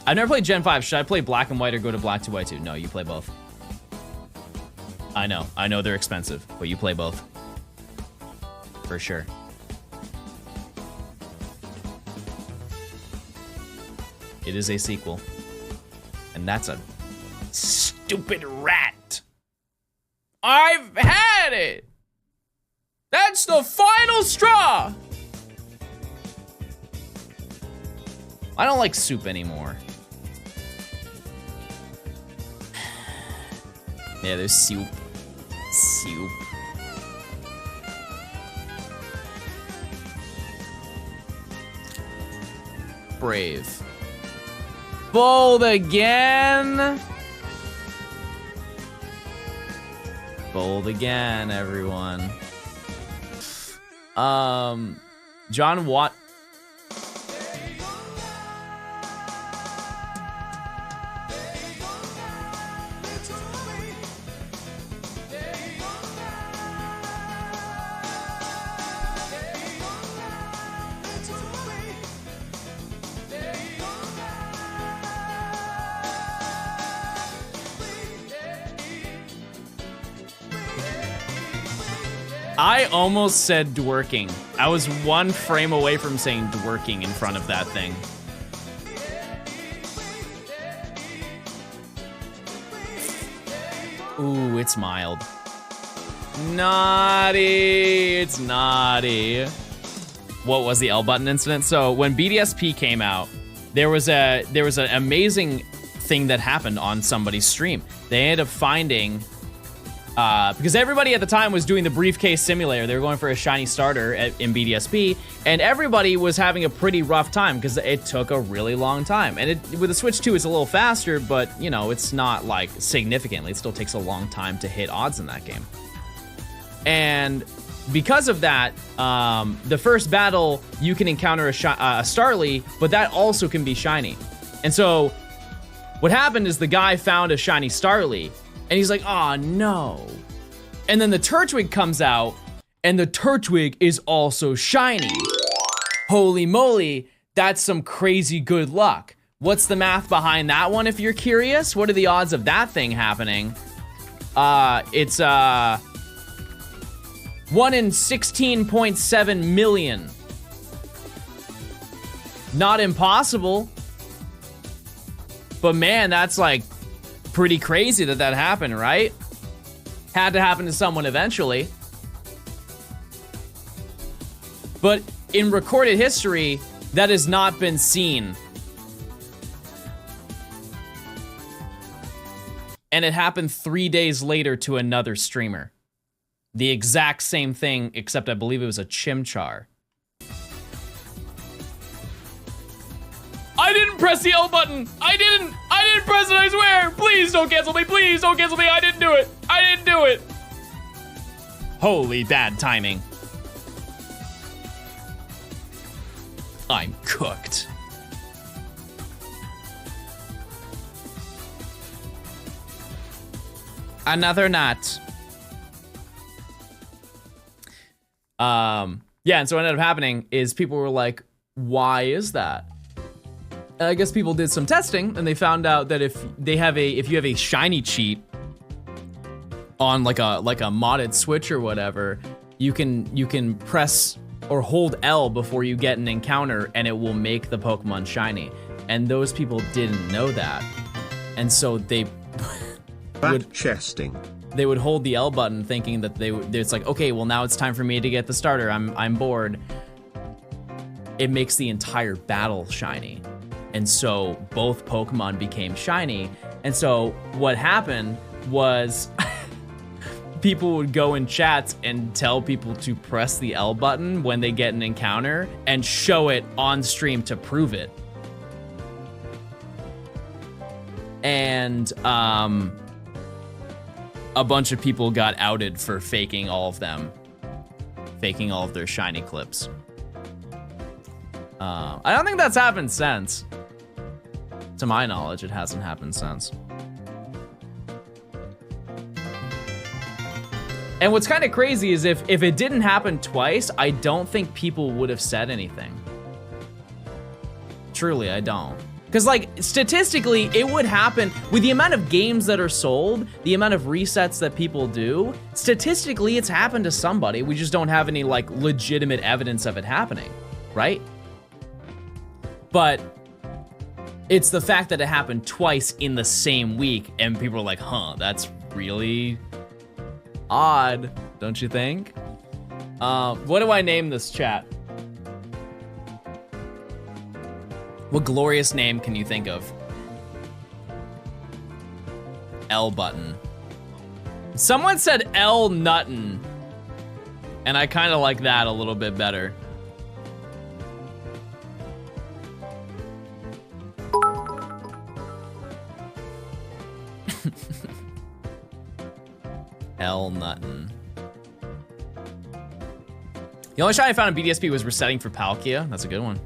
I've never played Gen 5. Should I play black and white or go to black 2 white 2? No, you play both. I know they're expensive, but you play both. For sure. It is a sequel. And that's a stupid rat. I've had it. That's the final straw. I don't like soup anymore. Yeah, there's soup. Soup. Brave. Bold again. Bold again, everyone. John Watt. I almost said dworking. I was one frame away from saying dworking in front of that thing. Ooh, it's mild. Naughty, it's naughty. What was the L button incident? So when BDSP came out, there was an amazing thing that happened on somebody's stream. They ended up finding, because everybody at the time was doing the briefcase simulator. They were going for a shiny starter in BDSP, and everybody was having a pretty rough time because it took a really long time. And with the Switch 2, it's a little faster, but you know, it's not like significantly. It still takes a long time to hit odds in that game. And because of that, the first battle, you can encounter a Starly, but that also can be shiny. And so what happened is the guy found a shiny Starly, and he's like, oh no. And then the Turtwig comes out, and the Turtwig is also shiny. Holy moly, that's some crazy good luck. What's the math behind that one, if you're curious? What are the odds of that thing happening? It's 1 in 16.7 million. Not impossible. But man, that's like pretty crazy that happened, right? Had to happen to someone eventually. But in recorded history, that has not been seen. And it happened 3 days later to another streamer. The exact same thing, except I believe it was a Chimchar. I didn't press the L button. I didn't press it, I swear. Please don't cancel me. Please don't cancel me. I didn't do it. I didn't do it. Holy bad timing. I'm cooked. Another nut. Yeah, and so what ended up happening is people were like, why is that? And I guess people did some testing and they found out that if you have a shiny cheat on like a modded Switch or whatever, you can press or hold L before you get an encounter and it will make the Pokemon shiny. And those people didn't know that. And so they they would hold the L button thinking that it's like, okay, well now it's time for me to get the starter. I'm bored. It makes the entire battle shiny. And so both Pokemon became shiny. And so what happened was people would go in chats and tell people to press the L button when they get an encounter and show it on stream to prove it. And a bunch of people got outed for faking all of them. Faking all of their shiny clips. I don't think that's happened since. To my knowledge, it hasn't happened since. And what's kind of crazy is if it didn't happen twice, I don't think people would have said anything. Truly, I don't. Because, like, statistically, it would happen with the amount of games that are sold, the amount of resets that people do. Statistically, it's happened to somebody. We just don't have any, like, legitimate evidence of it happening, right? But it's the fact that it happened twice in the same week, and people are like, huh, that's really odd, don't you think? What do I name this chat? What glorious name can you think of? L button. Someone said L Nuttin, and I kind of like that a little bit better. L Nuttin. The only shot I found in BDSP was resetting for Palkia. That's a good one.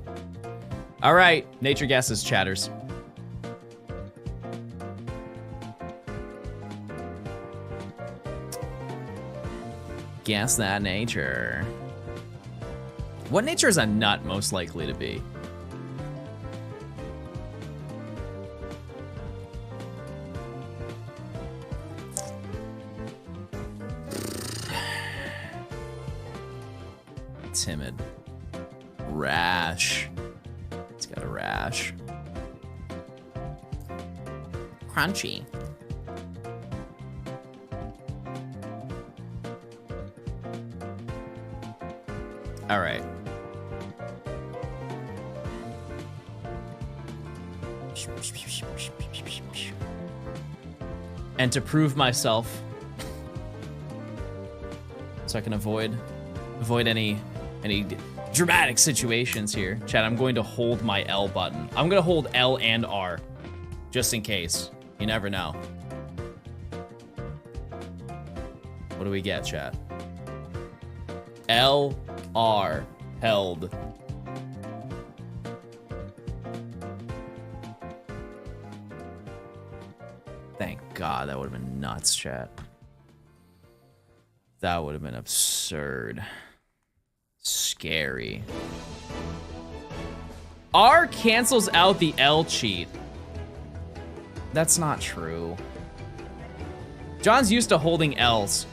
All right, nature guesses, chatters. Guess that nature. What nature is a nut most likely to be? Timid. Rash. It's got a rash. Crunchy. All right. And to prove myself, so I can avoid any dramatic situations here, chat, I'm going to hold my L button. I'm gonna hold L and R, just in case. You never know. What do we get, chat? L, R, held. Thank God, that would have been nuts, chat. That would have been absurd. Scary. R cancels out the L cheat. That's not true. John's used to holding L's.